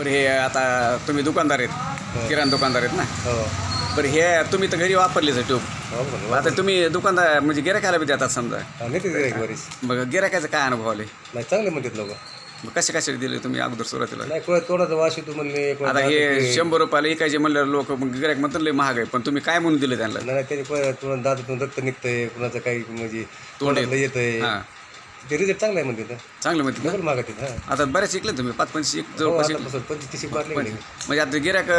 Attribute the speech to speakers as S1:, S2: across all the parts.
S1: बरं हे आता तुम्ही दुकानदार आहेत, किराणा दुकानदार आहेत ना?
S2: हो.
S1: बरं हे तुम्ही तर घरी वापरलेच आहे ट्यूब.
S2: हो.
S1: आता तुम्ही दुकानदार म्हणजे गिऱ्हाईकाला बी देतात समजा.
S2: नाही ते बरीच
S1: मग गिऱ्हाईकाचा काय अनुभव आले?
S2: नाही चांगले म्हणतात लोक.
S1: मग कसे कसे दिले तुम्ही अगोदर सुरुवातीला?
S2: नाही थोडासा वाश येतो म्हणले.
S1: आता हे 100 रुपयाला इकायचे म्हणलं लोक, मग गिऱ्हाईक म्हणतात लय महाग आहे, पण तुम्ही काय म्हणून दिले त्यांना?
S2: नाही त्याने कोणा दातातून रक्त निघतंय, कुणाचं काही म्हणजे
S1: तोंडातलं
S2: येतंय.
S1: हां,
S2: ते रिझल्ट चांगला आहे म्हणते.
S1: चांगलं म्हणते ना?
S2: डबल मागत आहेत.
S1: आता बऱ्याच शिकले तुम्ही, 5-5 जवळपास शिकले.
S2: 25-30 मारले गेले.
S1: म्हणजे आता गिऱ्हाईक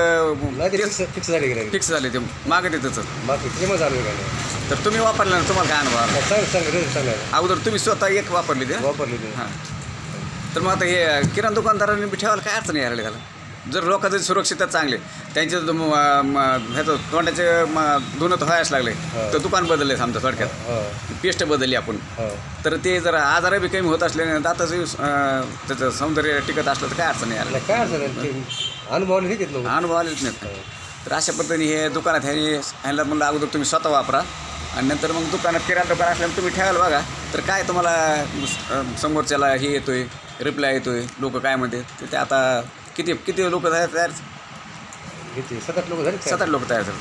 S2: नाही ते फिक्स झाले गेले.
S1: फिक्स झाले, ते मागत येतच.
S2: बाकी त्याच्यामुळे चालू आहे.
S1: तर तुम्ही वापरला ना, तुम्हाला काय अनुभव आला?
S2: चांगलं रिझल्ट चांगला आहे.
S1: अगोदर तुम्ही स्वतः एक वापरली ते?
S2: वापरले ते.
S1: हां. तर मग आता हे किराणा दुकानदारांनी बी ठेवायला काय अडचण यायला त्याला? जर लोकांचं सुरक्षितता चांगले, त्यांचे ह्याचं तोंडाचे धुणं व्हायच लागले, तर दुकान बदलले समजा थोडक्यात, पेस्ट बदलली आपण. तर ते जर आजार बी कमी होत असल्याने दाताचं त्याचं सौंदर्य टिकत असलं तर काय अडचण यायला?
S2: काय अडचण अनुभव ठीक आहेत लोक.
S1: अनुभव आलेच नाहीत. तर अशा पद्धतीने हे दुकानात ह्याला म्हणलं अगोदर तुम्ही स्वतः वापरा, आणि नंतर मग दुकानात किराणा दुकान असल्यानं तुम्ही ठेवायला बघा, तर काय तुम्हाला समोरच्याला हे येतोय, रिप्लाय येतोय, लोक काय म्हणते ते. आता किती लोक तयार
S2: 7-8 लोक झाले.
S1: 7-8 लोक तयार झाले,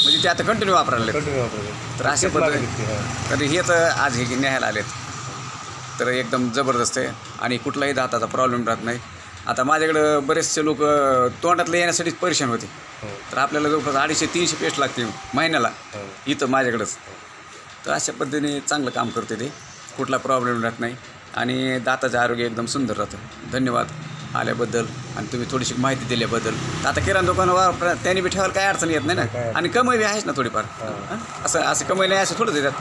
S1: म्हणजे ते आता कंटिन्यू वापरायला लागले.
S2: कंटिन्यू वापरले.
S1: तर अशा पद्धतीने तर हेच आज हे न्यायला आलेत. तर एकदम जबरदस्त आहे आणि कुठलाही दाताचा प्रॉब्लेम राहत नाही. आता माझ्याकडं बरेचसे लोक तोंडातलं येण्यासाठीच परेशान होते. तर आपल्याला जवळपास 250-300 पेस्ट लागते महिन्याला इथं माझ्याकडंच. तर अशा पद्धतीने चांगलं काम करते ते, कुठला प्रॉब्लेम राहत नाही आणि दाताचं आरोग्य एकदम सुंदर राहतं. धन्यवाद आल्याबद्दल आणि तुम्ही थोडीशी माहिती दिल्याबद्दल. आता किराणा दुकानावर त्यांनी बी ठेवायला काय अडचण येत नाही ना, आणि कमाई बी आहेच ना थोडीफार. असं कमाई नाही असं थोडंच येतात.